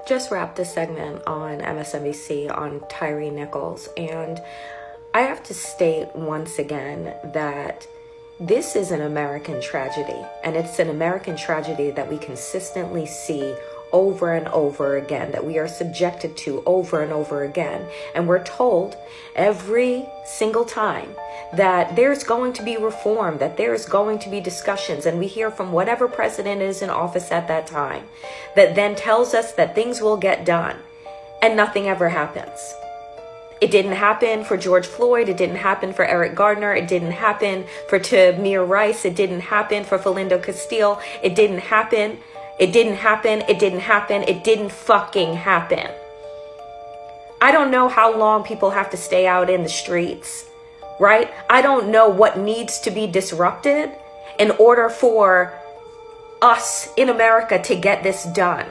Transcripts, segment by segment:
just wrapped a segment on MSNBC on Tyre Nichols, and I have to state once again that this is an American tragedy, and it's an American tragedy that we consistently see over and over again, that we are subjected to over and over again. And we're told every single time that there's going to be reform, that there's going to be discussions, and we hear from whatever president is in office at that time that then tells us that things will get done, and nothing ever happens. It didn't happen for George Floyd. It didn't happen for Eric Gardner. It didn't happen for Tamir Rice. It didn't happen for Philindo Castile. It didn't happen. It didn't happen. It didn't happen. It didn't fucking happen. I don't know how long people have to stay out in the streets, right? I don't know what needs to be disrupted in order for us in America to get this done.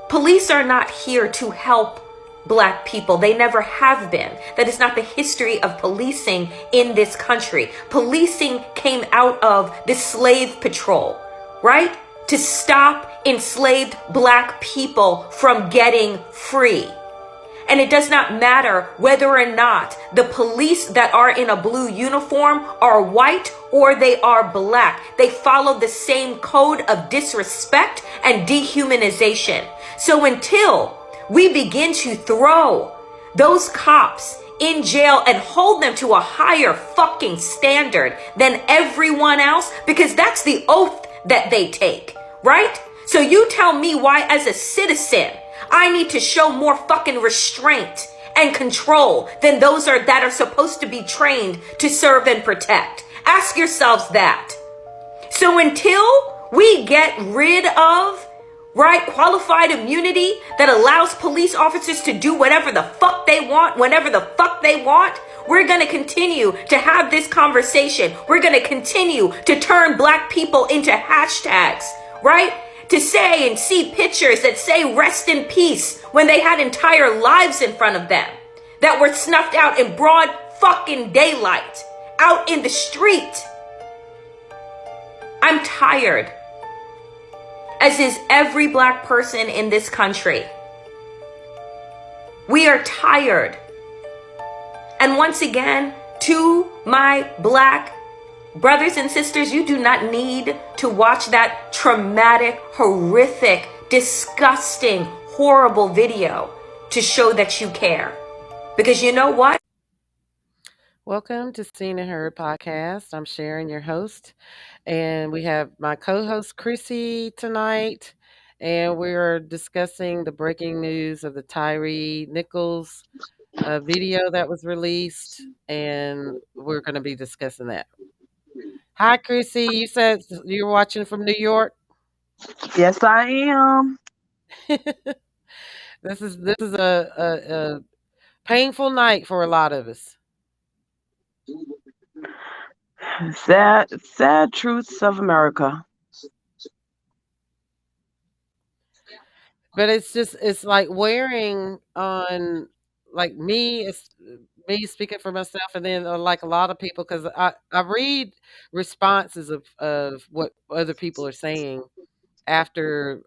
Police are not here to help Black people. They never have been. That is not the history of policing in this country. Policing came out of the slave patrol, right? To stop enslaved Black people from getting free. And it does not matter whether or not the police that are in a blue uniform are white or they are Black. They follow the same code of disrespect and dehumanization. So until we begin to throw those cops in jail and hold them to a higher fucking standard than everyone else, because that's the oath that they take, right? So you tell me why, as a citizen, I need to show more fucking restraint and control than those that are supposed to be trained to serve and protect. Ask yourselves that. So until we get rid of, right, qualified immunity that allows police officers to do whatever the fuck they want, whenever the fuck they want, we're going to continue to have this conversation. We're going to continue to turn Black people into hashtags, right? To say and see pictures that say rest in peace when they had entire lives in front of them that were snuffed out in broad fucking daylight out in the street. I'm tired, as is every Black person in this country. We are tired. And once again, to my Black brothers and sisters, you do not need to watch that traumatic, horrific, disgusting, horrible video to show that you care. Because you know what? Welcome to Seen and Heard podcast. I'm Sharon, your host, and we have my co-host Chrissy tonight, and we're discussing the breaking news of the Tyre Nichols video that was released, and we're going to be discussing that. Hi, Chrissy. You said you were watching from New York. Yes, I am. This is a painful night for a lot of us. Sad truths of America. But it's like wearing on, like me, it's me speaking for myself, and then like a lot of people, because I read responses of what other people are saying after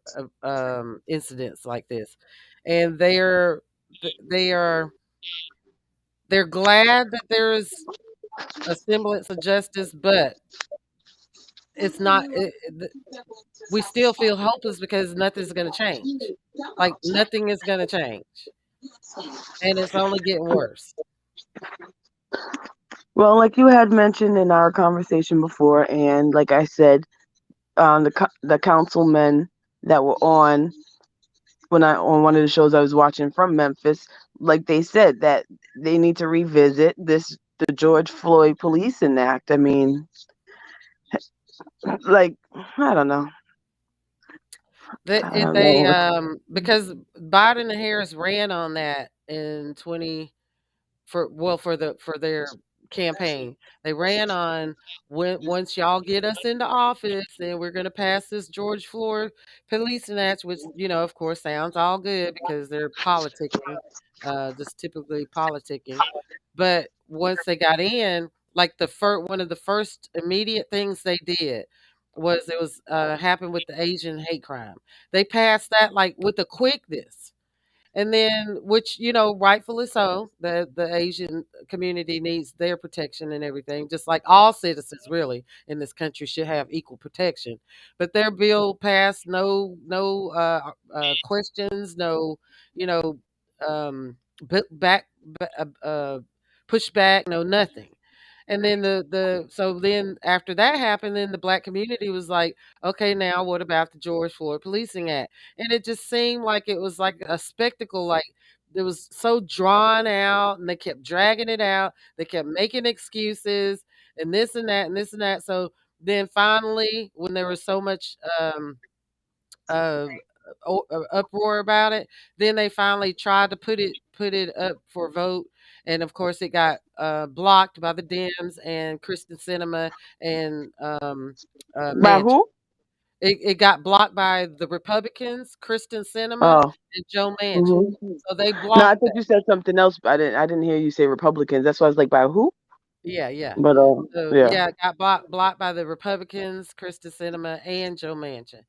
incidents like this, and they're glad that there is a semblance of justice, but it's not. We still feel hopeless because nothing's going to change. Like nothing is going to change, and it's only getting worse. Well, like you had mentioned in our conversation before, and like I said, the councilmen that were on on one of the shows I was watching from Memphis, like they said that they need to revisit the George Floyd Policing Act. I mean, like I don't know. Because Biden and Harris ran on that in 20 for their campaign. They ran on, once y'all get us into office, then we're going to pass this George Floyd Policing Act, which of course sounds all good because they're politicking, just typically politicking. But once they got in, like one of the first immediate things they did was it was happened with the Asian hate crime. They passed that like with a quickness. And then, which, rightfully so, the Asian community needs their protection and everything, just like all citizens really in this country should have equal protection. But their bill passed, no questions, no, you know, back, pushback, no nothing. And then so then after that happened, then the black community was like, okay, now what about the George Floyd Policing Act? And it just seemed like it was like a spectacle, like it was so drawn out, and they kept dragging it out. They kept making excuses and this and that and this and that. So then finally, when there was so much uh, uproar about it, then they finally tried to put it up for a vote, and of course it got blocked by the Dems and Kristen Sinema and By Manchin. who? It got blocked by the Republicans, Kristen Sinema Oh. and Joe Manchin. Hmm. So they No, I blocked thought that. you said something else, but I didn't hear you say Republicans. That's why I was like, by who? Yeah, yeah. But So yeah. yeah, it got blocked by the Republicans, Kristen Sinema, and Joe Manchin.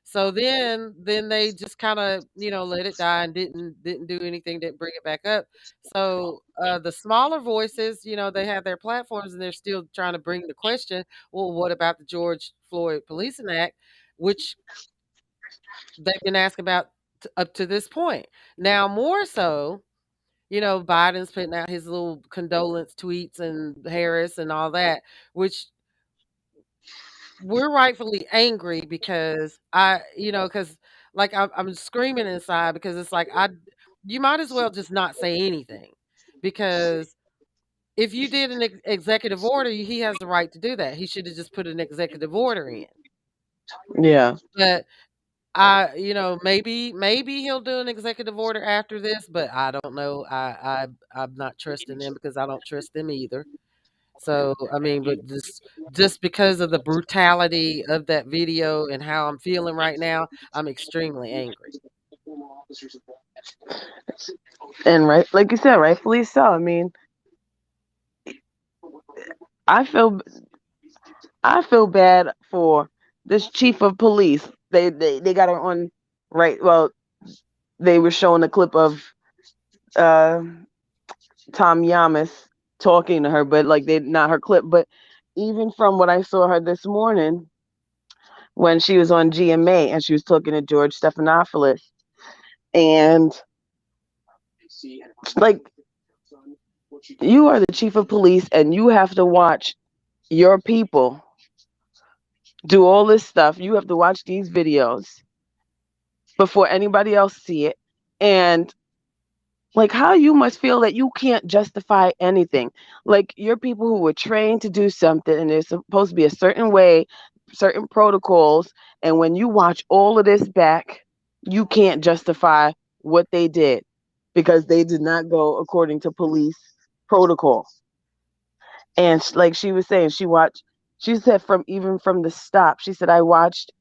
So then they just kind of let it die and didn't do anything, didn't bring it back up. So the smaller voices, they have their platforms and they're still trying to bring the question. Well, what about the George Floyd Policing Act, which they've been asking about up to this point. Now more so, Biden's putting out his little condolence tweets and Harris and all that, which we're rightfully angry because because like I'm screaming inside because it's like you might as well just not say anything because if you did an executive order, he has the right to do that. He should have just put an executive order in. Yeah. But maybe he'll do an executive order after this, but I don't know. I'm not trusting them because I don't trust them either. So, I mean, but just because of the brutality of that video and how I'm feeling right now, I'm extremely angry. And right, like you said, rightfully so. I mean, I feel I feel bad for this chief of police. They got her on, right. Well, they were showing a clip of uh Tom Yamas talking to her, but like they not her clip. But even from what I saw her this morning when she was on GMA and she was talking to George Stephanopoulos, and like, you are the chief of police and you have to watch your people do all this stuff. You have to watch these videos before anybody else see it. And like, how you must feel that you can't justify anything. Like, you're people who were trained to do something and there's supposed to be a certain way, certain protocols. And when you watch all of this back, you can't justify what they did because they did not go according to police protocol. And like she was saying, she said from the stop, she said, I watched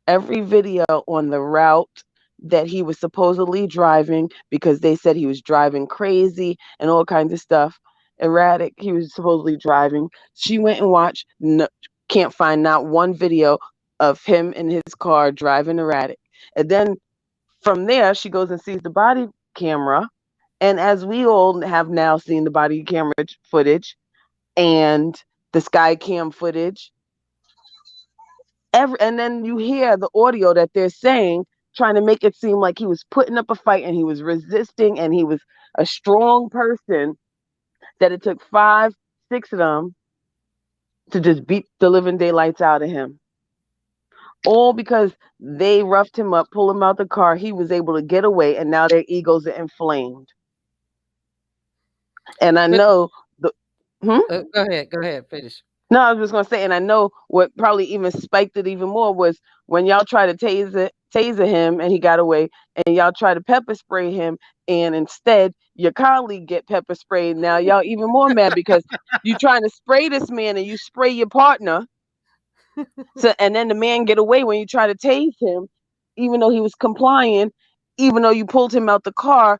every video on the route that he was supposedly driving because they said he was driving crazy and all kinds of stuff. Erratic, he was supposedly driving. She went and watched, no, can't find not one video of him in his car driving erratic. And then from there, she goes and sees the body camera. And as we all have now seen the body camera footage and the sky cam footage, and then you hear the audio that they're saying, trying to make it seem like he was putting up a fight and he was resisting and he was a strong person, that it took 5 6 of them to just beat the living daylights out of him, all because they roughed him up, pulled him out the car. He was able to get away, and now their egos are inflamed. And I But know the hmm? go ahead, finish. No, I was just gonna say, and I know what probably even spiked it even more was when y'all tried to taser him and he got away, and y'all tried to pepper spray him, and instead your colleague get pepper sprayed. Now y'all even more mad because you trying to spray this man and you spray your partner, so and then the man get away when you try to tase him, even though he was complying, even though you pulled him out the car.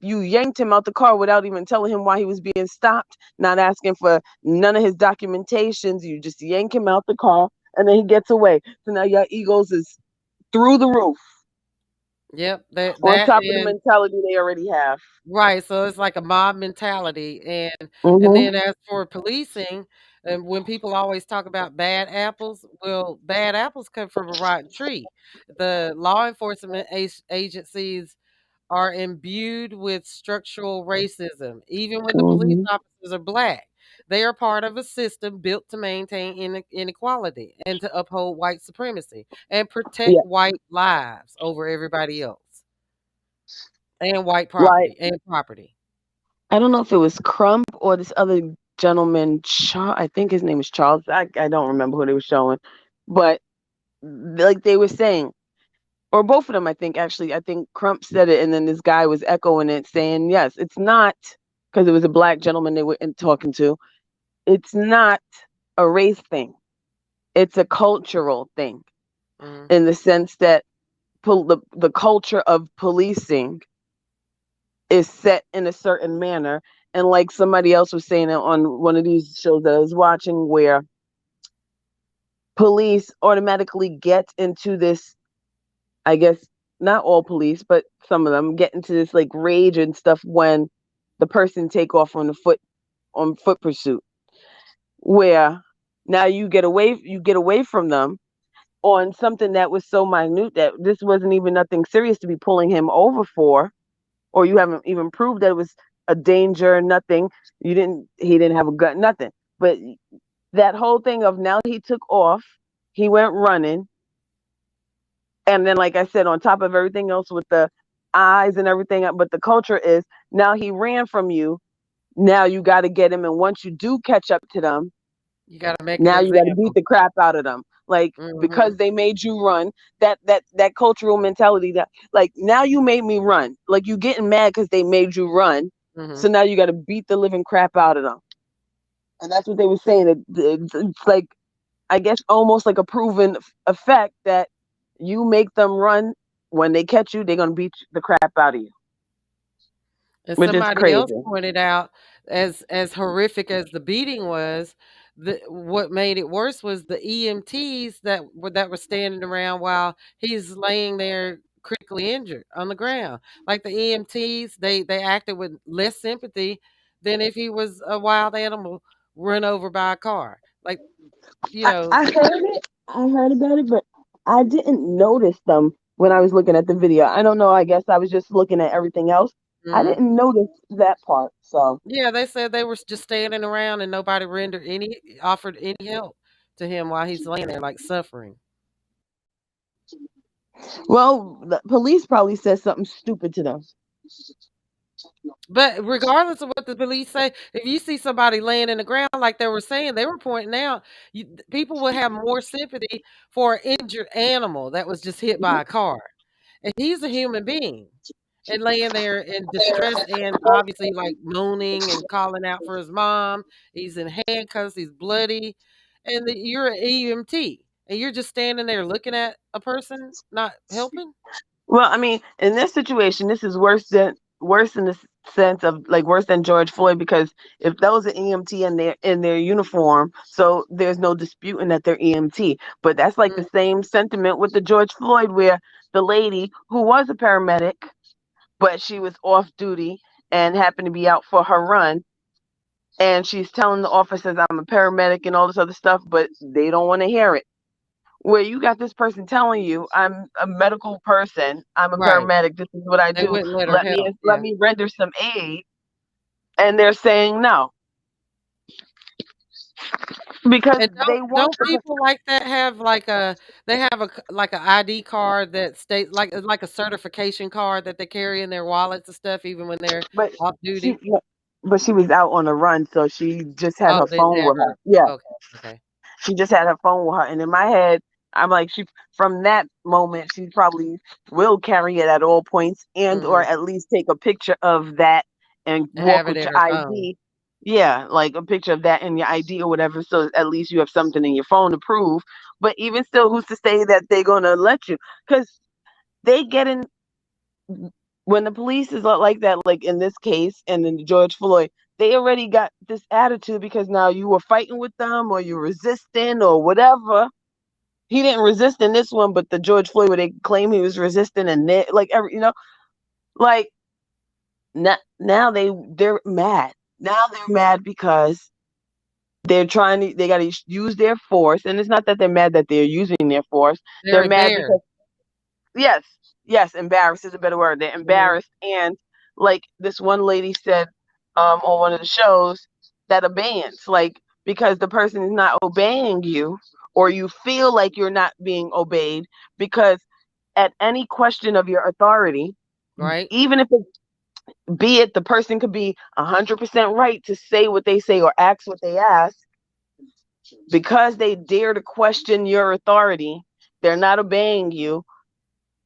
You yanked him out the car without even telling him why he was being stopped, not asking for none of his documentations. You just yank him out the car. and then he gets away. So now your egos is through the roof Yep, that on that top of the and mentality they already have. right, so it's like a mob mentality, and Hmm. then as for policing, and when people always talk about bad apples, well, bad apples come from a rotten tree. The law enforcement agencies are imbued with structural racism, even when the police Hmm. officers are black. They are part of a system built to maintain inequality and to uphold white supremacy and Yeah, protect white lives over everybody else and white like property. I don't know if it was Crump or this other gentleman. I think his name is Charles. I don't remember who they were showing, but like they were saying, or both of them, I think actually, I think Crump said it, and then this guy was echoing it, saying, "Yes, it's not because it was a black gentleman they were talking to. It's not a race thing. It's a cultural thing Mhm. in the sense that the culture of policing is set in a certain manner." And like somebody else was saying it on one of these shows that I was watching, where police automatically get into this, I guess not all police, but some of them get into this like rage and stuff when the person take off on foot pursuit, where now you get away from them on something that was so minute that this wasn't even nothing serious to be pulling him over for, or you haven't even proved that it was a danger, nothing. He didn't have a gun, nothing. But that whole thing of now he took off, he went running, and then like I said, on top of everything else with the eyes and everything, but the culture is now he ran from you. Now you got to get him, and once you do catch up to them, You gotta make an now you got to beat example. the crap out of them. Like because Mhm, they made you run, that cultural mentality that like now you made me run. Like you getting mad because they made you run. mhm. So now you got to beat the living crap out of them. And that's what they were saying. It's like I guess almost like a proven effect that you make them run. When they catch you, they're gonna beat the crap out of you, And which is somebody else crazy. pointed out, as horrific as the beating was, what made it worse was the EMTs that were standing around while he's laying there critically injured on the ground. Like the EMTs, they acted with less sympathy than if he was a wild animal run over by a car. Like, you know, I heard it. I heard about it, but I didn't notice them when I was looking at the video. I don't know. I guess I was just looking at everything else. I mhm. didn't notice that part. So, Yeah, they said they were just standing around and nobody offered any help to him while he's laying there like suffering. well, the police probably said something stupid to them. But regardless of what the police say, if you see somebody laying in the ground like they were saying, they were pointing out, people would have more sympathy for an injured animal that was just hit by a car. And he's a human being and laying there in distress and obviously like moaning and calling out for his mom. He's in handcuffs, he's bloody, and you're an EMT and you're just standing there looking at a person not helping. Well, I mean, in this situation, this is worse in the sense of like worse than George Floyd because if that was an EMT in their uniform, so there's no disputing that they're EMT. But that's like the Mm, same sentiment with the George Floyd, where the lady who was a paramedic, but she was off duty and happened to be out for her run, and she's telling the officers, "I'm a paramedic" and all this other stuff, but they don't want to hear it. Where you got this person telling you, "I'm a medical person, I'm a right. paramedic, this is what I They do, wouldn't let her let me help. let Yeah. me render some aid," and they're saying no because And they want don't the. people like that have like they have like a ID card that states like a certification card that they carry in their wallets and stuff even when they're but off she duty? but she was out on a run, so she just had Oh, her they didn't phone have with her. her. Yeah, Okay, okay. she just had her phone with her, and in my head, I'm like, she from that moment, she probably will carry it at all points, and or Mhm. at least take a picture of that and And have walk it with in your her phone. ID. Yeah, like a picture of that in your ID or whatever, so at least you have something in your phone to prove. But even still, who's to say that they're gonna let you? Because they get in when the police is like that, like in this case, and in George Floyd, they already got this attitude because now you were fighting with them or you're resisting or whatever, he didn't resist in this one, but the George Floyd where they claim he was resisting and like every like they're mad. Now they're mad because they got to use their force, and it's not that they're mad that they're using their force. They're They're mad there. because yes, yes, embarrassed is a better word. They're Mhm. embarrassed, and like this one lady said on one of the shows, that abeyance, like because the person is not obeying you, or you feel like you're not being obeyed, because at any question of your authority, Right? even if it be it the person could be 100% right to say what they say or ask what they ask, because they dare to question your authority, they're not obeying you.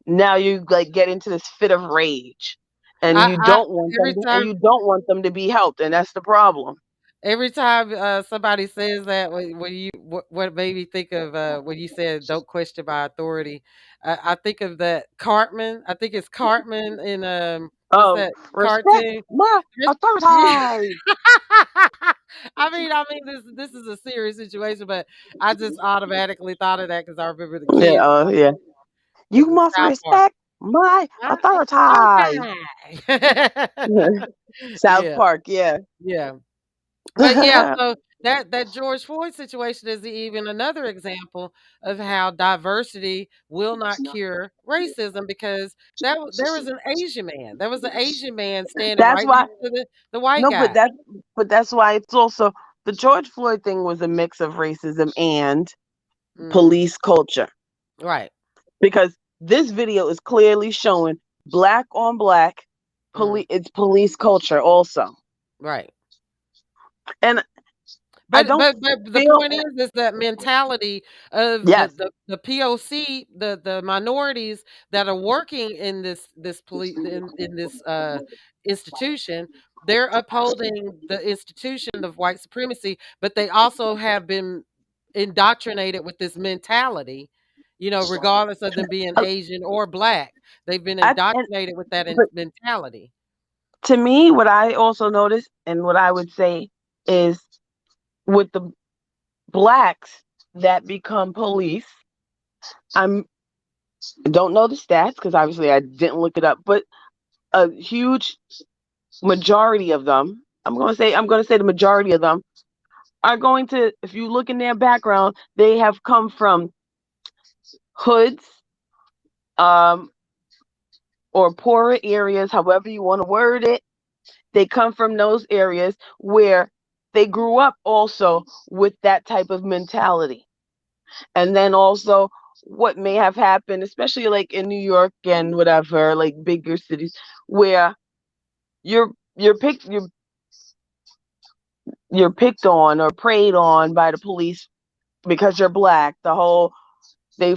Now you like get into this fit of rage, and I every you time don't want them to be helped, and that's the problem. every time somebody says that, when you what made me think of when you said don't question my authority, I think of that Cartman. I think it's Cartman in what's Oh, that respect cartoon? my Yeah. authority. I mean, this is a serious situation, but I just automatically thought of that because I remember the Yeah, kids oh yeah. because You of must South Park. respect my Ah, authority. okay. South Yeah, Park, yeah. yeah. But yeah, so that George Floyd situation is even another example of how diversity will not cure racism because there was an Asian man. There was an Asian man standing That's right why next to the white no, guy. but that's why it's also the George Floyd thing was a mix of racism and Mhm. police culture, Right. because this video is clearly showing black on black Mhm. it's police culture also. Right. And I But don't the feel point is that mentality of yes. the POC, the minorities that are working in this police in this institution, they're upholding the institution of white supremacy, but they also have been indoctrinated with this mentality, regardless of them being uh, Asian or black. They've been and indoctrinated with that but mentality. to me, what I also notice and what I would say is with the blacks that become police, I'm don't know the stats because obviously I didn't look it up, but a huge majority of them, I'm going to say the majority of them are going to, if you look in their background, they have come from hoods, um, or poorer areas, however you want to word it. They come from those areas where they grew up also with that type of mentality. And then also what may have happened, especially like in New York and whatever, like bigger cities, where you're you're picked on or preyed on by the police because you're black. They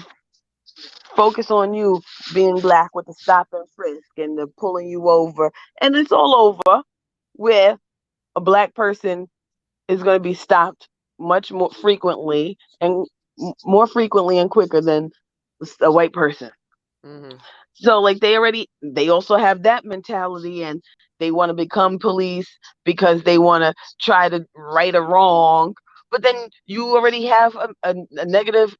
focus on you being black with the stop and frisk and the pulling you over, and it's all over where a black person is going to be stopped much more frequently and more frequently and quicker than a white person. Hmm. So like they also have that mentality, and they want to become police because they want to try to right a wrong. But then you already have a negative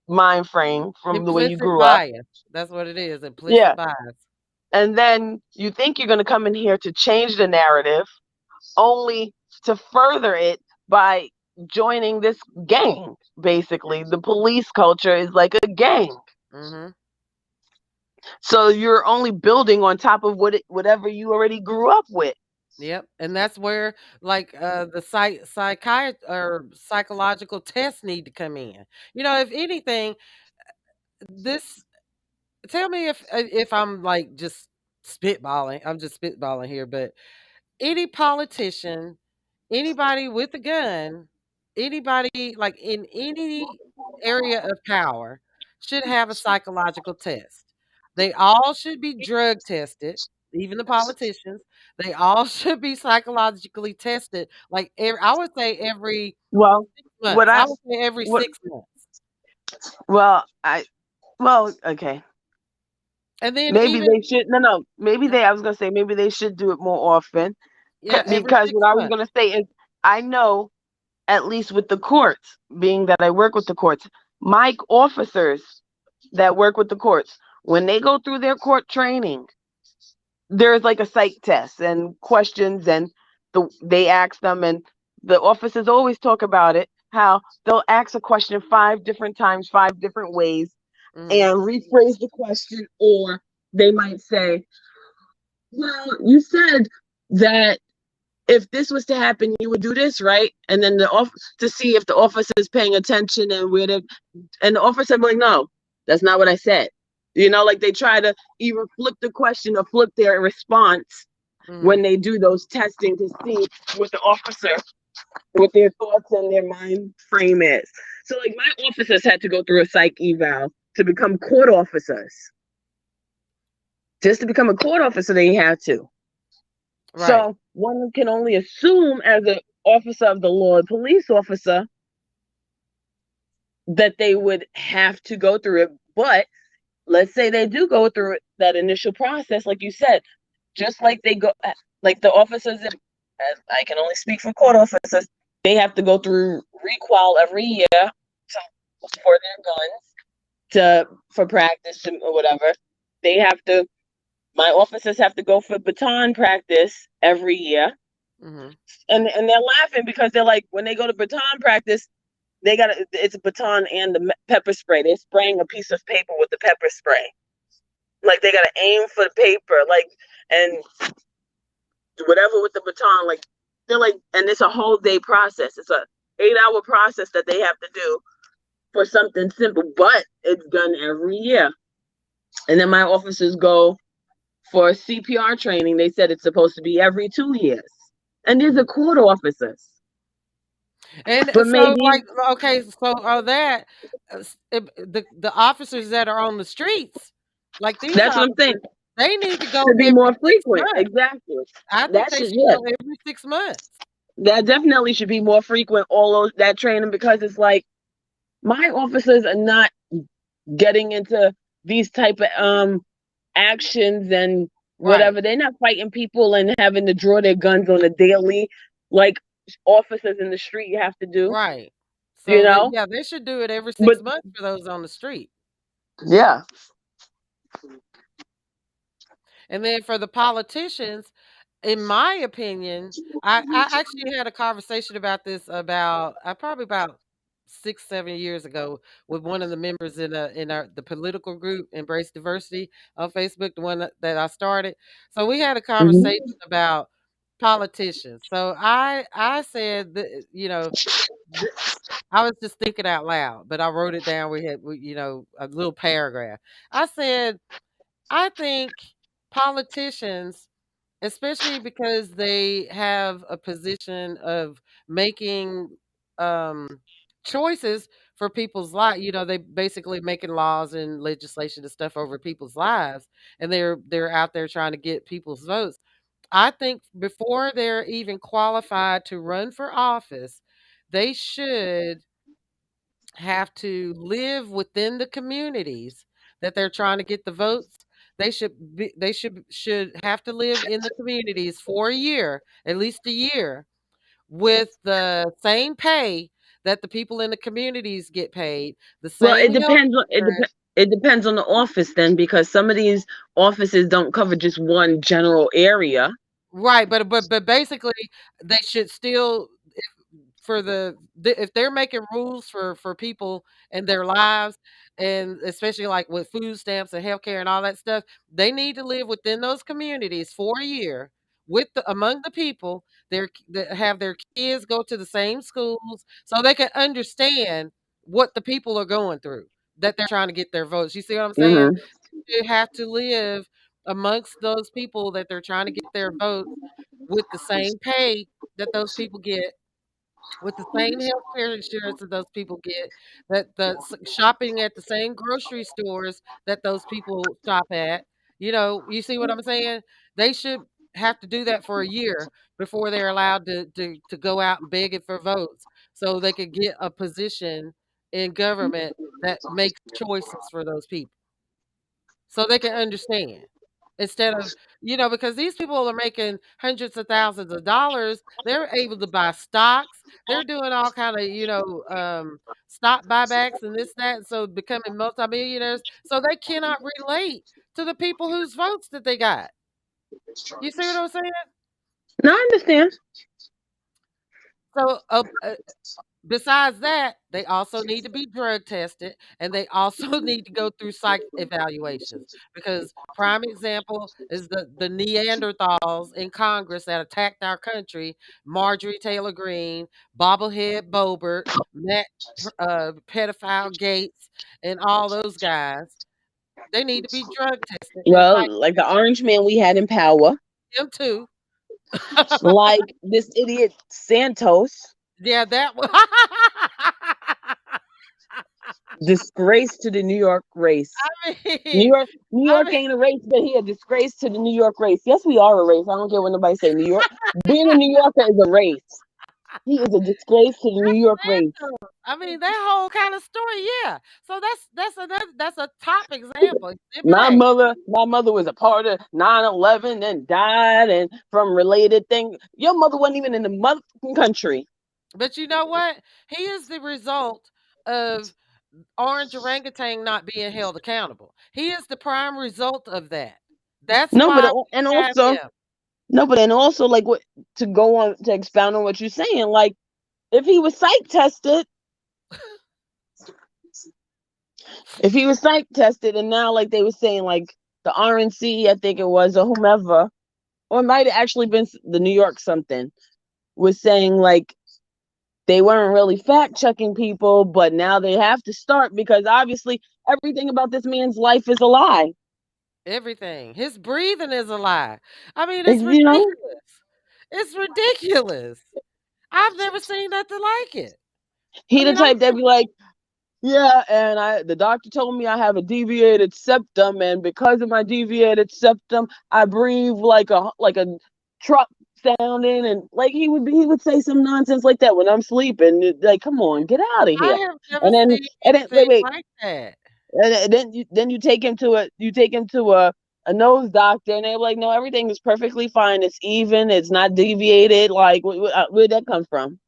mind frame from the way you Implicit grew up. bias. That's what it is. Yeah. Implicit bias. And then you think you're going to come in here to change the narrative, only to further it by joining this gang. Basically, the police culture is like a gang. Hmm. So you're only building on top of whatever you already grew up with. Yep, and that's where like the psychiatrist or psychological tests need to come in. If anything, this tell me if I'm like just spitballing. I'm just spitballing here, but any politician, anybody with a gun, anybody like in any area of power should have a psychological test. They all should be drug tested, even the politicians. They all should be psychologically tested. Like I would say every Well, what 6 months. I I would say every what 6 months. well I well okay. And then Maybe even they should. No. Maybe they. I was gonna say maybe they should do it more often. yeah, every Because six what I was months. gonna say is I know, at least with the courts, being that I work with the courts, My officers that work with the courts, when they go through their court training, there's like a psych test and questions, and they ask them, and the officers always talk about it, how they'll ask a question 5 different times, 5 different ways, Mhm. and rephrase the question, or they might say, well, you said that if this was to happen, you would do this, right? And then to see if the officer is paying attention, and and the officer be like, no, that's not what I said. Like they try to either flip the question or flip their response when Mhm. they do those testing to see what the officer, what their thoughts and their mind frame is. So like my officers had to go through a psych eval to become court officers. Just to become a court officer, they had to. Right. So one can only assume, as an officer of the law, a police officer, that they would have to go through it. But let's say they do go through it, that initial process, like you said, just like they go, like the officers, as I can only speak for court officers, they have to go through requal every year for their guns, for practice or whatever. They have to. My officers have to go for baton practice every year, Mhm. and they're laughing because they're like, when they go to baton practice, it's a baton and the pepper spray. They're spraying a piece of paper with the pepper spray. Like they gotta aim for the paper, like, and whatever with the baton, like they're like, and it's a whole day process. It's a 8-hour process that they have to do for something simple, but it's done every year. And then my officers go for CPR training. They said it's supposed to be every 2 years. And these are Mhm. court officers. And But so, maybe like, okay, so that the officers that are on the streets, like these that's what I'm saying. officers, they need to go To be every more 6 frequent. months. Exactly. I think That they should, should yeah. go every 6 months. That definitely should be more frequent, that training, because it's like my officers are not getting into these type of actions and Right. whatever. They're not fighting people and having to draw their guns on a daily, like officers in the street have to do, Right. you So that, know? yeah, they should do it every But 6 months for those on the street. yeah. And then for the politicians, in my opinion, I actually had a conversation about this about probably about 6, 7 years ago with one of the members in our the political group Embrace Diversity on Facebook, the one that I started. So we had a conversation Hmm. about politicians. So I said that, th- I was just thinking out loud, but I wrote it down. A little paragraph. I said I think politicians, especially because they have a position of making um, choices for people's life. They basically making laws and legislation and stuff over people's lives, and they're out there trying to get people's votes. I think before they're even qualified to run for office, they should have to live within the communities that they're trying to get the votes. They should have to live in the communities for a year, at least a year, with the same pay that the people in the communities get paid, the Well, same health insurance. it depends on the office then, because some of these offices don't cover just one general area. Right, but basically they should still, if they're making rules for people and their lives, and especially like with food stamps and healthcare and all that stuff, they need to live within those communities for a year among the people that have their kids go to the same schools so they can understand what the people are going through that they're trying to get their votes. You see what I'm saying? Hmm. They have to live amongst those people that they're trying to get their votes with the same pay that those people get, with the same healthcare insurance that those people get, that shopping at the same grocery stores that those people shop at. You see what I'm saying? They should have to do that for a year before they're allowed to go out and beg it for votes, so they could get a position in government that makes choices for those people, so they can understand. instead of, because these people are making hundreds of thousands of dollars. They're able to buy stocks. They're doing all kind of, stock buybacks and this, that, so becoming multimillionaires. So they cannot relate to the people whose votes that they got. You see what I'm saying? No, I understand. So, besides that, they also need to be drug tested, and they also need to go through psych evaluations, because prime example is the Neanderthals in Congress that attacked our country: Marjorie Taylor Greene, Bobblehead Bobert, Matt pedophile Gates, and all those guys. They need to be drug tested and Well, psych like the orange man we had in power, them too. like this idiot Santos, Yeah, that one. disgrace to the New York race. I New mean, York, New I York mean, ain't a race, but he a disgrace to the New York race. Yes, we are a race. I don't care what nobody say. New York, being a New Yorker is a race. He is a disgrace to the New York race. I mean, that whole kind of story, yeah. So that's a top example. Exhibit My A. mother, my mother was a part of 9/11 and died, and from related things. Your mother wasn't even in the motherfucking country. But you know what? He is the result of orange orangutan not being held accountable. He is the prime result of that. That's No, but why and we have also him. no, but and also like what to go on to expound on what you're saying. Like if he was psych tested, if he was psych tested, and now like they were saying like the RNC, I think it was, or whomever, or it might have actually been the New York something, was saying like they weren't really fact checking people, but now they have to start because obviously everything about this man's life is a lie. Everything. His breathing is a lie. I mean, it's You know, ridiculous. It's ridiculous. I've never seen nothing like it. I he the mean, I'm type that be like, yeah, and the doctor told me I have a deviated septum, and because of my deviated septum, I breathe like a truck sounding, and like he would say some nonsense like that when I'm sleeping. Like, come on, get out of here. I have never And then seen and then wait, anything wait, like that. and then you take him to a nose doctor, and they're like, no, everything is perfectly fine. It's even. It's not deviated. Like, where'd that come from?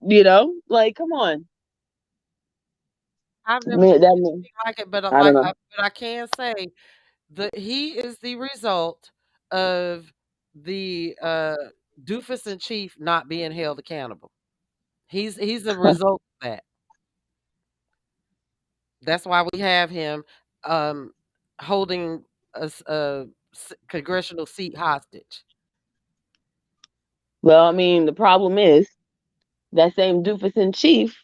You know, like, come on. I've never Man, seen that man, anything like it, but I don't know. but I can say that he is the result of the doofus in chief not being held accountable. He's a result of that. That's why we have him um, holding a congressional seat hostage. Well, I mean, the problem is that same doofus in chief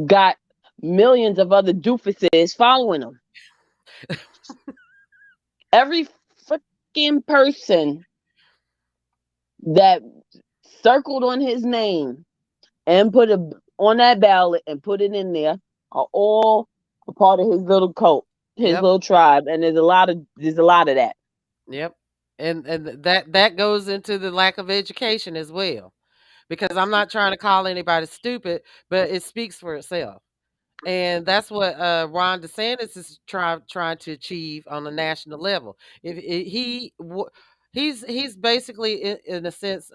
got millions of other doofuses following him. Every freaking person that circled on his name and put it on that ballot and put it in there are all a part of his little cult, his Yep, little tribe, and there's a lot of that. yep, and that goes into the lack of education as well. Because I'm not trying to call anybody stupid, but it speaks for itself. And that's what Ron DeSantis is trying to achieve on a national level. If he's basically in a sense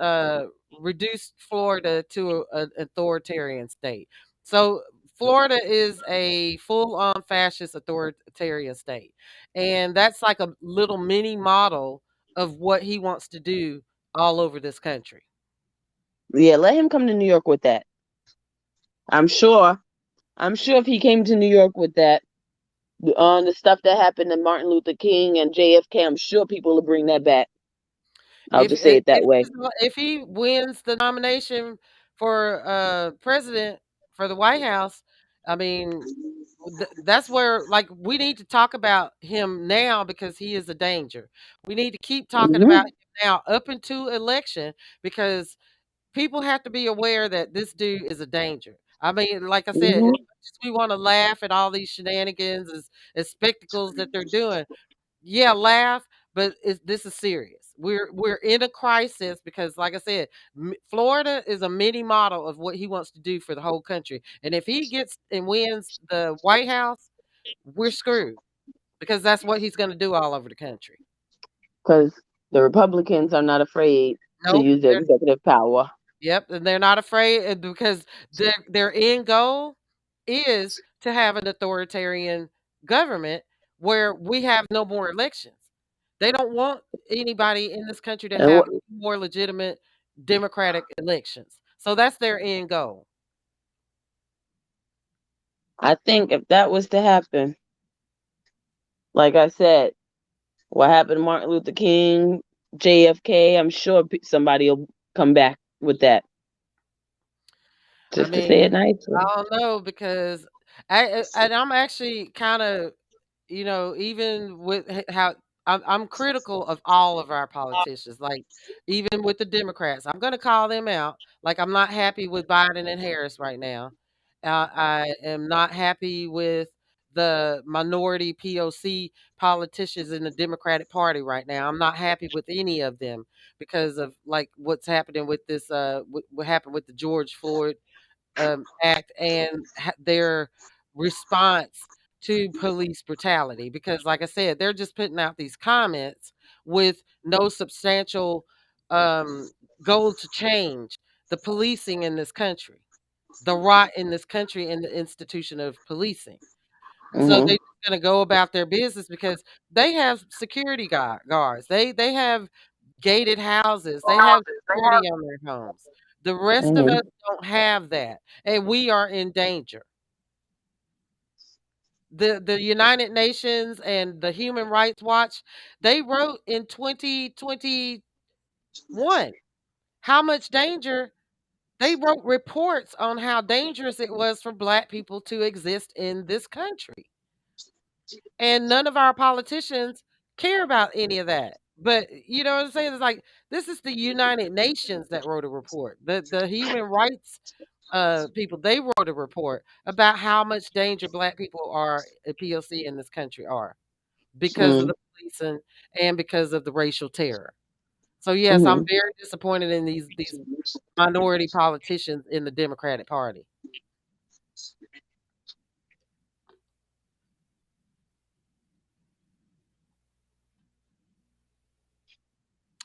reduced Florida to an authoritarian state. So Florida is a full-on fascist authoritarian state, and that's like a little mini model of what he wants to do all over this country. Yeah, let him come to New York with that. I'm sure. I'm sure if he came to New York with that, on the stuff that happened to Martin Luther King and JFK, I'm sure people will bring that back. I'll If just say it that way. if he wins the nomination for president for the White House, I mean, that's where like we need to talk about him now because he is a danger. We need to keep talking about Hmm. him now up into election because people have to be aware that this dude is a danger. I mean, like I said, as Hmm. much as we want to laugh at all these shenanigans as spectacles that they're doing, yeah, laugh, but this is serious. We're in a crisis because, like I said, Florida is a mini model of what he wants to do for the whole country. And if he gets and wins the White House, we're screwed because that's what he's going to do all over the country. because the Republicans are not afraid to Nope. use their executive power. Yep, and they're not afraid because their end goal is to have an authoritarian government where we have no more elections. They don't want anybody in this country to And have any more legitimate democratic elections. So that's their end goal. I think if that was to happen, like I said, what happened to Martin Luther King, JFK, I'm sure somebody will come back with that, I just to mean, say it nicely. I don't know because and I'm actually kind of, even with how I'm critical of all of our politicians, like even with the Democrats, I'm going to call them out. Like I'm not happy with Biden and Harris right now. I am not happy with the minority POC politicians in the Democratic Party right now. I'm not happy with any of them because of like what's happening with this what happened with the George Floyd act and their response to police brutality. Because, like I said, they're just putting out these comments with no substantial um, goal to change the policing in this country, the rot in this country, and the institution of policing. So Hmm. they're just going to go about their business because they have security guards. They have gated houses. They have security on their homes. The rest of Hmm. us don't have that, and we are in danger. The United Nations and the Human Rights Watch, they wrote in 2021 how much danger. They wrote reports on how dangerous it was for Black people to exist in this country. And none of our politicians care about any of that. But you know what I'm saying? It's like this is the United Nations that wrote a report. The human rights people, they wrote a report about how much danger Black people are at POC in this country are because of Hmm. the police and because of the racial terror. So yes, I'm Hmm. very disappointed in these minority politicians in the Democratic Party.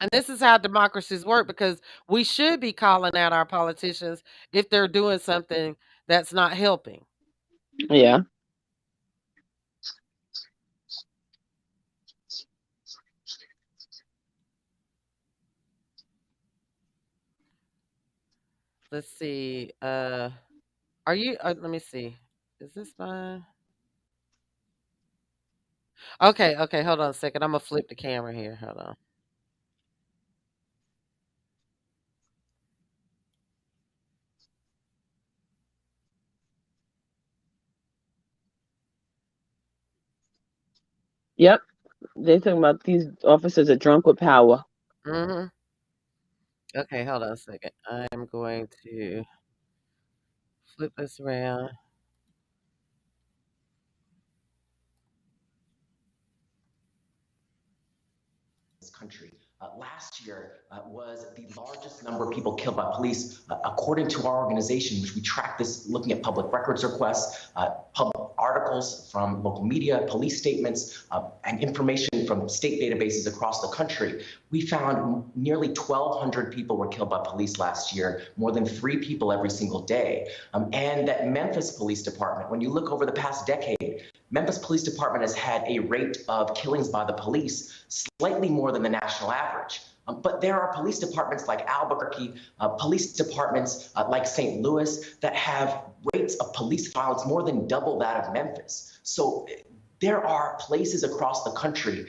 And this is how democracies work because we should be calling out our politicians if they're doing something that's not helping. Yeah. Let's see. Are you? Let me see. Is this mine? Okay, okay. Hold on a second. I'm gonna flip the camera here. Hold on. Yep. They're talking about these officers are drunk with power. Hmm. Okay, hold on a second. I am going to flip this around. This country. Last year was the largest number of people killed by police, according to our organization, which we track this looking at public records requests, public articles from local media, police statements, and information from state databases across the country. We found nearly 1,200 people were killed by police last year, more than 3 people every single day. And that Memphis Police Department, when you look over the past decade, Memphis Police Department has had a rate of killings by the police slightly more than the national average. But there are police departments like Albuquerque, police departments like St. Louis that have rates of police violence more than double that of Memphis. So there are places across the country,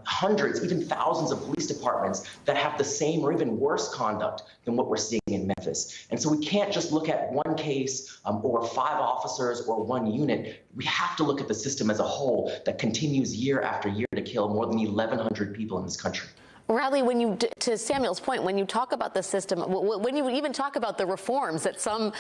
hundreds, even thousands of police departments that have the same or even worse conduct than what we're seeing in Memphis. And so we can't just look at one case or 5 officers or one unit. We have to look at the system as a whole that continues year after year to kill more than 1,100 people in this country. Radley, when you, to Samuel's point, when you talk about the system, when you even talk about the reforms that some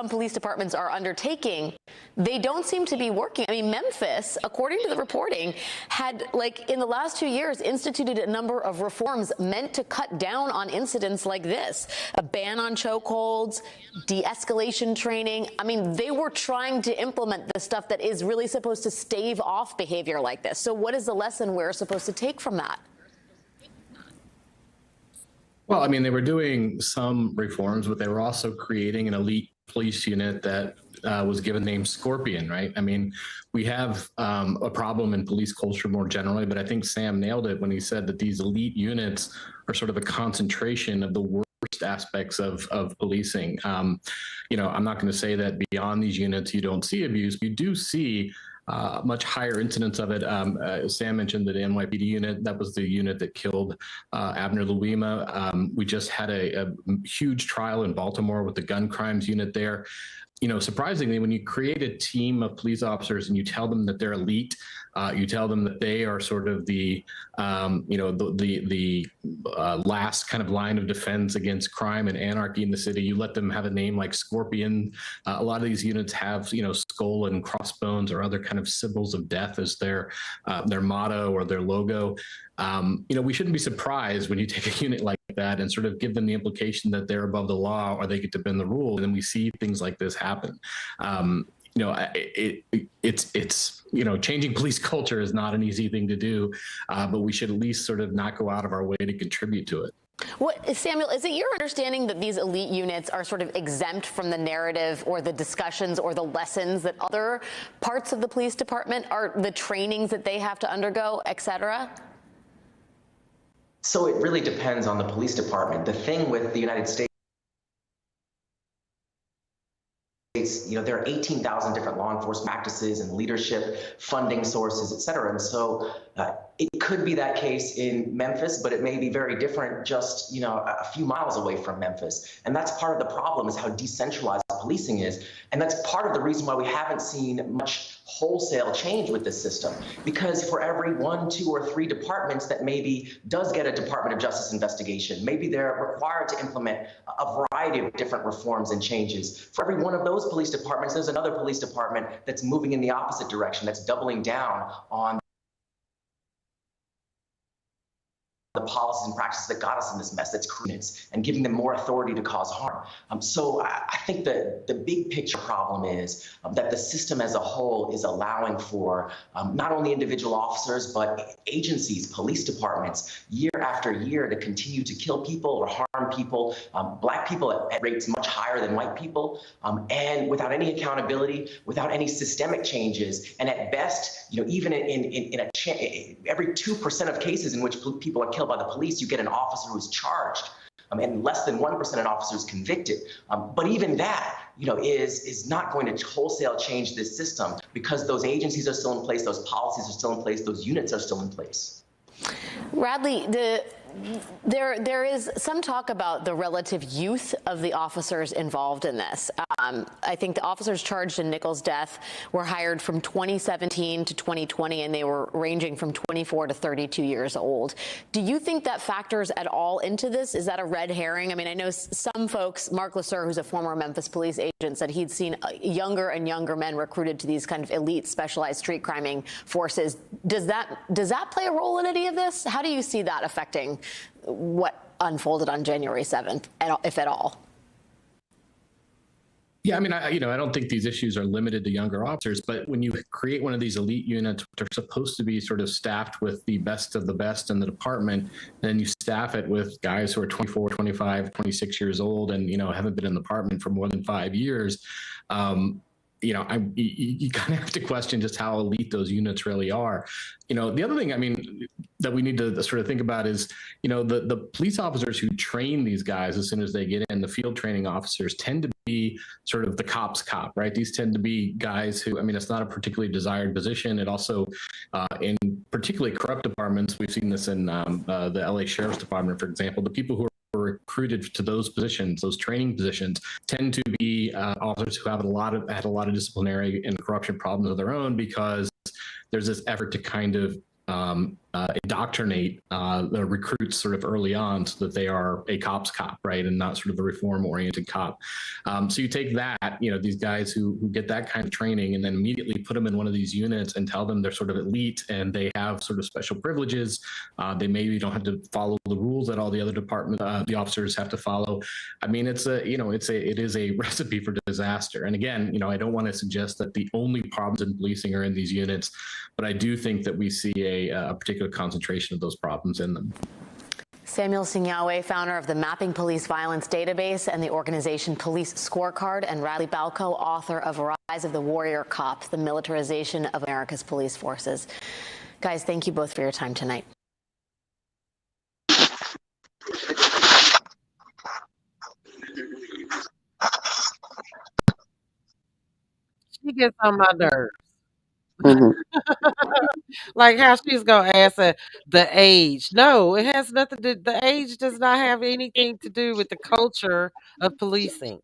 police departments are undertaking, they don't seem to be working. I mean, Memphis, according to the reporting, had, like, in the last 2 years, instituted a number of reforms meant to cut down on incidents like this. A ban on chokeholds, de-escalation training. I mean, they were trying to implement the stuff that is really supposed to stave off behavior like this. So what is the lesson we're supposed to take from that? Well, I mean, they were doing some reforms, but they were also creating an elite police unit that was given the name Scorpion, right? I mean, we have a problem in police culture more generally, but I think Sam nailed it when he said that these elite units are sort of a concentration of the worst aspects of policing. I'm not going to say that beyond these units you don't see abuse. You do see much higher incidence of it. Sam mentioned the NYPD unit. That was the unit that killed Abner Louima. We just had a huge trial in Baltimore with the gun crimes unit there. Surprisingly, when you create a team of police officers and you tell them that they're elite, you tell them that they are sort of the last kind of line of defense against crime and anarchy in the city. You let them have a name like Scorpion. A lot of these units have, skull and crossbones or other kind of symbols of death as their motto or their logo. We shouldn't be surprised when you take a unit like that and sort of give them the implication that they're above the law or they get to bend the rules. And then we see things like this happen. It's changing police culture is not an easy thing to do, but we should at least sort of not go out of our way to contribute to it. Samuel, is it your understanding that these elite units are sort of exempt from the narrative or the discussions or the lessons that other parts of the police department are, the trainings that they have to undergo, et cetera? So it really depends on the police department. The thing with the United States, there are 18,000 different law enforcement practices and leadership, funding sources, et cetera. And so it could be that case in Memphis, but it may be very different just, a few miles away from Memphis. And that's part of the problem, is how decentralized policing is. And that's part of the reason why we haven't seen much wholesale change with this system. Because for every 1, 2, or 3 departments that maybe does get a Department of Justice investigation, maybe they're required to implement a variety of different reforms and changes. For every one of those police departments, there's another police department that's moving in the opposite direction, that's doubling down on the policies and practices that got us in this mess, that's criminals, and giving them more authority to cause harm. So I think that the big picture problem is that the system as a whole is allowing for not only individual officers, but agencies, police departments, year after year to continue to kill people or harm people, Black people at rates much higher than white people, and without any accountability, without any systemic changes. And at best, even in every 2% of cases in which people are killed by the police, you get an officer who's charged, and less than 1% of officers convicted. But even that, is not going to wholesale change this system, because those agencies are still in place, those policies are still in place, those units are still in place. Radley, there is some talk about the relative youth of the officers involved in this. I think the officers charged in Nichols' death were hired from 2017 to 2020, and they were ranging from 24 to 32 years old. Do you think that factors at all into this? Is that a red herring? I mean, I know some folks, Mark Lasser, who's a former Memphis police agent, said he'd seen younger and younger men recruited to these kind of elite specialized street criming forces. Does that play a role in any of this? How do you see that affecting what unfolded on January 7th, if at all? Yeah, I mean, I don't think these issues are limited to younger officers, but when you create one of these elite units, which are supposed to be sort of staffed with the best of the best in the department, and then you staff it with guys who are 24, 25, 26 years old and, haven't been in the department for more than 5 years, you kind of have to question just how elite those units really are. The other thing, that we need to sort of think about is, the police officers who train these guys as soon as they get in, the field training officers, tend to be sort of the cop's cop, right? These tend to be guys who, it's not a particularly desired position. It also, in particularly corrupt departments, we've seen this in the LA Sheriff's Department, for example, the people who are recruited to those positions, those training positions, tend to be officers who have had a lot of disciplinary and corruption problems of their own, because there's this effort to kind of indoctrinate the recruits sort of early on so that they are a cop's cop, right, and not sort of the reform-oriented cop. So you take that, these guys who get that kind of training and then immediately put them in one of these units and tell them they're sort of elite and they have sort of special privileges. They maybe don't have to follow the rules that all the other department, the officers have to follow. I mean, it is a recipe for disaster. And again, I don't want to suggest that the only problems in policing are in these units, but I do think that we see a particular concentration of those problems in them. Samuel Sinyawe, founder of the Mapping Police Violence Database and the organization Police Scorecard, and Radley Balco, author of Rise of the Warrior Cop, the Militarization of America's Police Forces. Guys, thank you both for your time tonight. She gets on my nerves. Mhm. Like how she's gonna ask the age. No, it has nothing to. The age does not have anything to do with the culture of policing.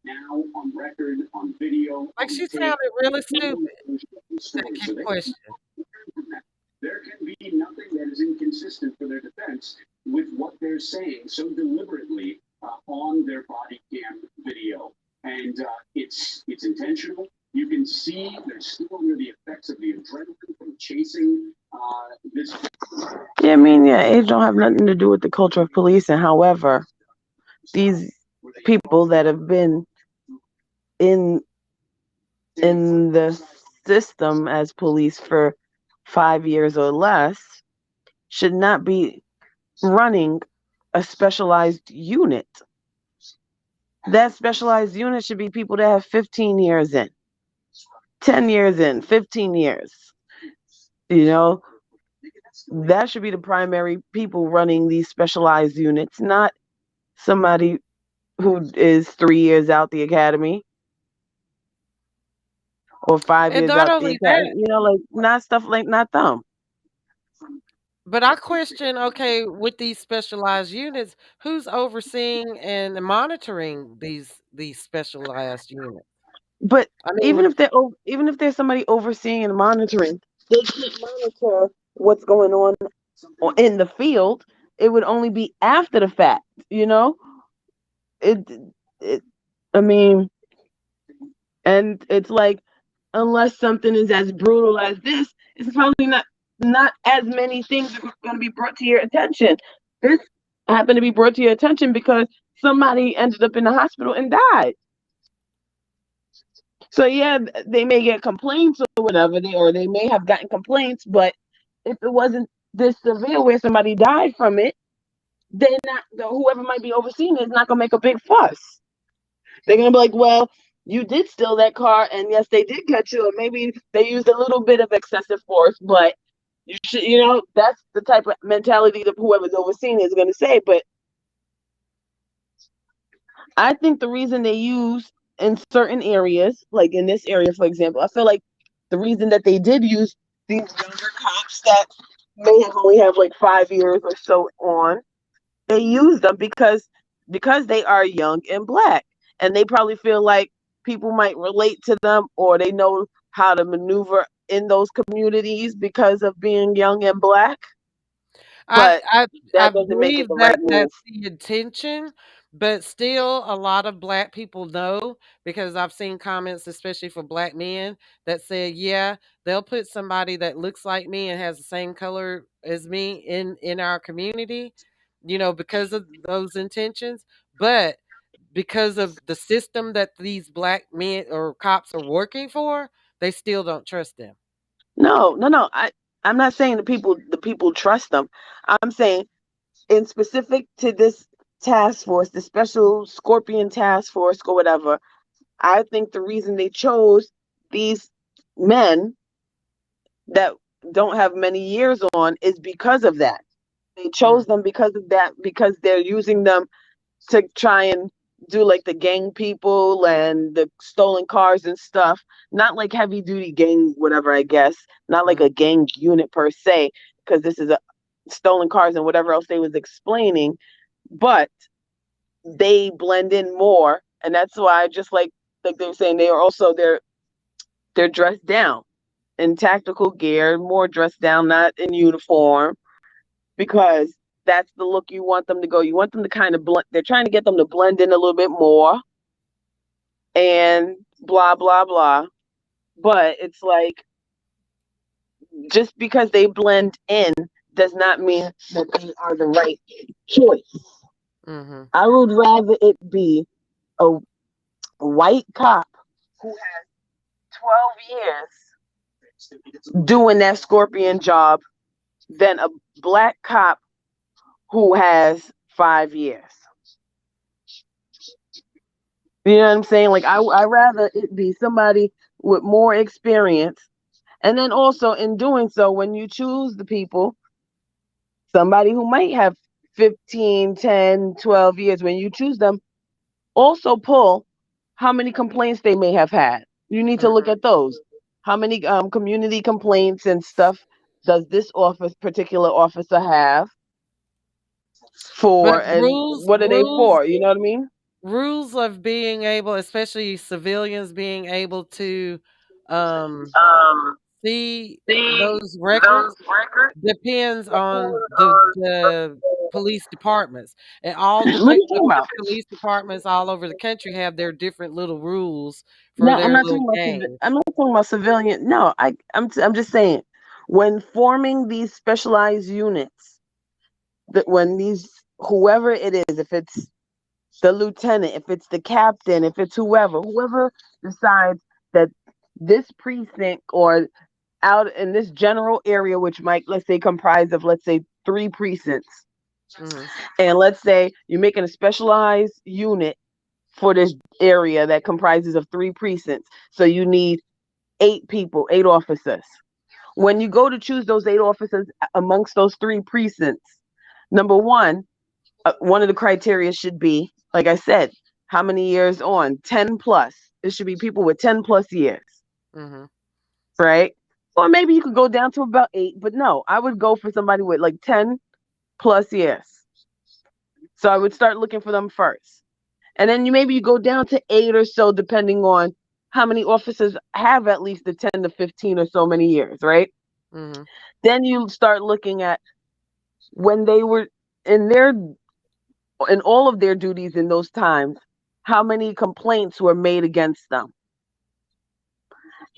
Now on record, on video, Like she sounded really stupid. That question. there can be nothing that is inconsistent for their defense with what they're saying so deliberately on their body cam video, and it's intentional. You can see they're still under the effects of the adrenaline from chasing this. Yeah, I mean, yeah, age don't have nothing to do with the culture of policing. However, these people that have been in the system as police for 5 years or less should not be running a specialized unit. That specialized unit should be people that have 15 years in, 10 years in, 15 years. That should be the primary people running these specialized units, not somebody who is 3 years out the academy or 5 And years not out the only that, academy. Not them. but I question, okay, with these specialized units, who's overseeing and monitoring these specialized units? But I even mean, if there's somebody overseeing and monitoring, they can't monitor what's going on in the field. It would only be after the fact, it I mean, and it's like, unless something is as brutal as this, it's probably not as many things are going to be brought to your attention. This happened to be brought to your attention because somebody ended up in the hospital and died. So yeah, they may get complaints or whatever, they may have gotten complaints, but if it wasn't this severe where somebody died from it, they're not, whoever might be overseeing it is not gonna make a big fuss. They're gonna be like, well, you did steal that car, and yes, they did catch you, or maybe they used a little bit of excessive force, but you should, that's the type of mentality that whoever's overseeing is gonna say. But I think the reason they use in certain areas, like in this area, for example, I feel like the reason that they did use these younger cops that may have only have like 5 years or so on, they use them because they are young and black, and they probably feel like people might relate to them, or they know how to maneuver in those communities because of being young and black. I But I I that doesn't make it believe the right that move. that's the intention, but still a lot of black people know, because I've seen comments, especially for black men, that say, yeah, they'll put somebody that looks like me and has the same color as me in our community, because of those intentions, but because of the system that these black men or cops are working for, they still don't trust them. No. I'm not saying the people trust them. I'm saying in specific to this task force, the special Scorpion task force or whatever, I think the reason they chose these men that don't have many years on is because of that. They chose them because of that, because they're using them to try and do like the gang people and the stolen cars and stuff. Not like heavy duty gang, whatever, I guess. Not like a gang unit per se, because this is a stolen cars and whatever else they was explaining. But they blend in more, and that's why, just like they were saying, they're dressed down. in tactical gear, more dressed down, not in uniform, because that's the look you want them to go. You want them to kind of blend. They're trying to get them to blend in a little bit more, and blah blah blah. But it's like, just because they blend in does not mean that they are the right choice. Mm-hmm. I would rather it be a white cop who has 12 years doing that scorpion job than a black cop who has 5 years. You know what I'm saying? Like, I rather it be somebody with more experience. And then also, in doing so, when you choose the people, somebody who might have 15, 10, 12 years, when you choose them, also pull how many complaints they may have had. You need to look at those. How many community complaints and stuff does this particular officer have But for, and rules, what are they rules, for? You know what I mean? rules of being able, especially civilians being able to um, Um, see see those records those records. depends on the police departments, and all What are you talking different about? police departments all over the country have their different little rules for No, I'm their not little talking about. gangs. I'm not talking about civilian. No, I'm just saying, when forming these specialized units, that when these, whoever it is, if it's the lieutenant, if it's the captain, if it's whoever decides that this precinct, or out in this general area, which might, let's say, comprise of, let's say, 3 precincts, Mm-hmm. and let's say you're making a specialized unit for this area that comprises of 3 precincts, so you need 8 people, 8 officers. When you go to choose those 8 officers amongst those 3 precincts, number one of the criteria should be, like I said, how many years on? 10 plus. It should be people with 10 plus years, Mm-hmm. right? Or maybe you could go down to about 8, but no, I would go for somebody with like 10 plus years. So I would start looking for them first. And then you go down to 8 or so, depending on how many officers have at least the 10 to 15 or so many years, right? Mm-hmm. Then you start looking at when they were in their in all of their duties in those times, how many complaints were made against them.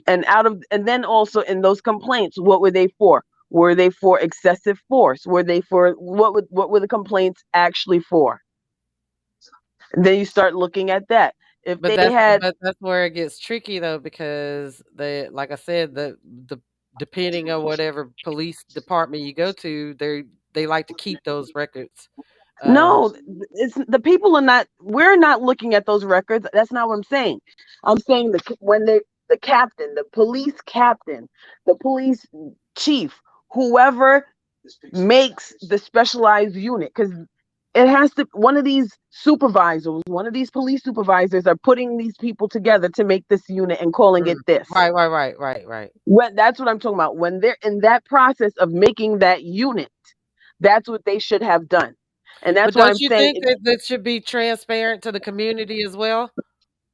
And then also in those complaints, what were they for? Were they for excessive force? Were they for what were the complaints actually for? And then you start looking at that. If But they that's had but that's where it gets tricky though, because they, like I said, the depending on whatever police department you go to, they like to keep those records. Um, No, it's the people are not. We're not looking at those records. That's not what I'm saying. I'm saying when the captain, the police captain, the police chief, whoever makes the specialized unit, because it has to. One of these supervisors, one of these police supervisors, are putting these people together to make this unit and calling it this. right. When that's what I'm talking about. When they're in that process of making that unit, that's what they should have done. And But that's why don't I'm you saying think that that should be transparent to the community as well?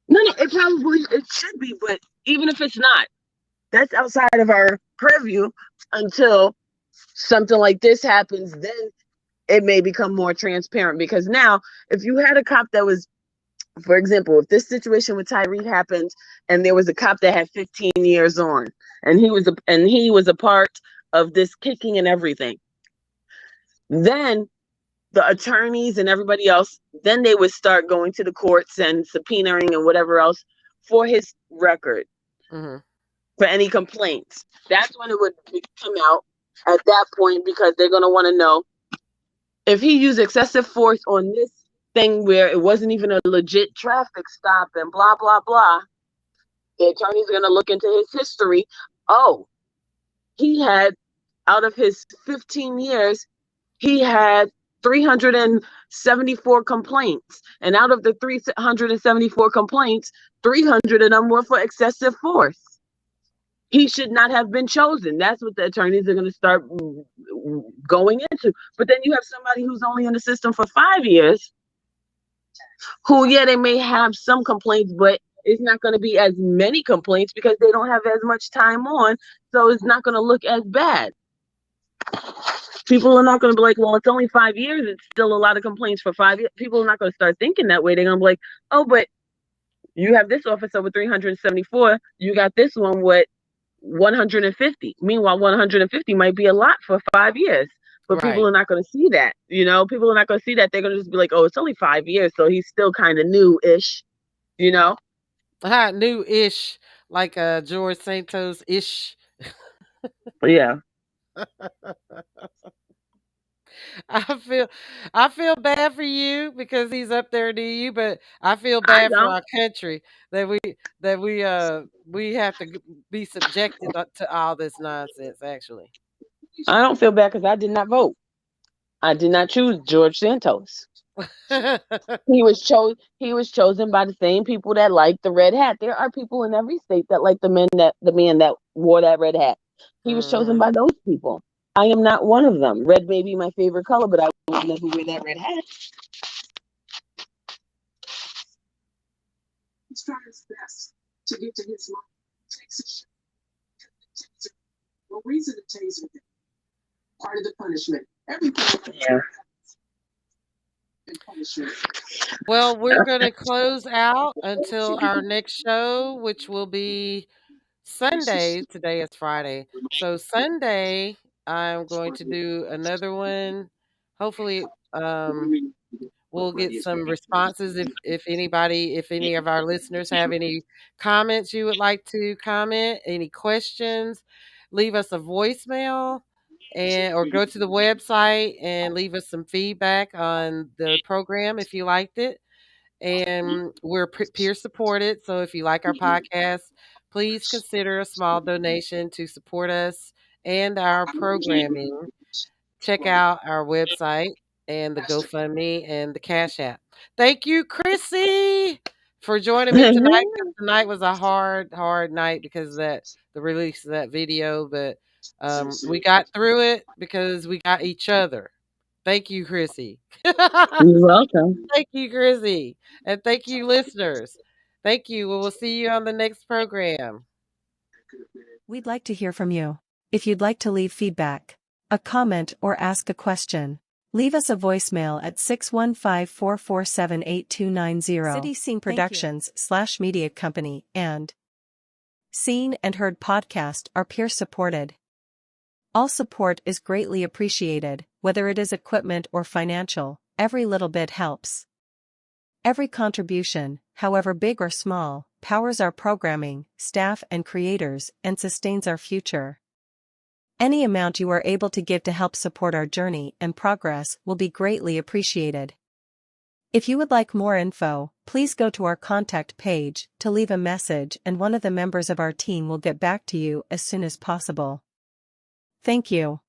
no, it should be, but even if it's not, that's outside of our purview until something like this happens. Then it may become more transparent, because now, if you had a cop that was, for example, if this situation with Tyre happened and there was a cop that had 15 years on, and he was a part of this kicking and everything, then the attorneys and everybody else, then they would start going to the courts and subpoenaing and whatever else for his record, Hmm. for any complaints. That's when it would come out at that point, because they're going to want to know if he used excessive force on this thing where it wasn't even a legit traffic stop and blah, blah, blah. The attorneys are going to look into his history. Oh, he had, out of his 15 years, he had 374 complaints. And out of the 374 complaints, 300 of them were for excessive force. He should not have been chosen. That's what the attorneys are going to start going into. But then you have somebody who's only in the system for 5 years, who, yeah, they may have some complaints, but it's not going to be as many complaints because they don't have as much time on. So it's not going to look as bad. People are not going to be like, well, it's only 5 years. It's still a lot of complaints for 5 years. People are not going to start thinking that way. They're going to be like, oh, but you have this officer with 374. You got this one with 150. Meanwhile, 150 might be a lot for 5 years. But Right. people are not going to see that. People are not going to see that. They're going to just be like, oh, it's only 5 years. So he's still kind of new-ish, New-ish, like George Santos-ish. Yeah. I feel bad for you because he's up there near you, but I feel I bad for don't. our country that we have to be subjected to all this nonsense. Actually, I don't feel bad because I did not vote. I did not choose George Santos. He was chosen by the same people that like the red hat. There are people in every state that like the man that wore that red hat. He was chosen by those people. I am not one of them. Red may be my favorite color, but I would never wear that red hat. He's trying his best to get to his life. Takes no reason to tase him. Part of the punishment. Everything. Yeah. Punishment. Well, we're going to close out until our next show, which will be Sunday. Today is Friday. So Sunday, I'm going to do another one. Hopefully, we'll get some responses if any of our listeners have any comments you would like to comment, any questions, leave us a voicemail or go to the website and leave us some feedback on the program if you liked it. And we're peer supported. So if you like our podcast, please consider a small donation to support us and our programming. Check out our website and the GoFundMe and the Cash App. Thank you, Chrissy, for joining me tonight. Tonight was a hard night because of the release of that video, but we got through it because we got each other. Thank you, Chrissy. You're welcome. Thank you, Chrissy. And thank you, listeners. Thank you. We will see you on the next program. We'd like to hear from you. If you'd like to leave feedback, a comment, or ask a question, leave us a voicemail at 615-447-8290. City Scene Productions / Media Company and Seen and Heard Podcast are peer supported. All support is greatly appreciated, whether it is equipment or financial. Every little bit helps. Every contribution, however big or small, powers our programming, staff and creators, and sustains our future. Any amount you are able to give to help support our journey and progress will be greatly appreciated. If you would like more info, please go to our contact page to leave a message and one of the members of our team will get back to you as soon as possible. Thank you.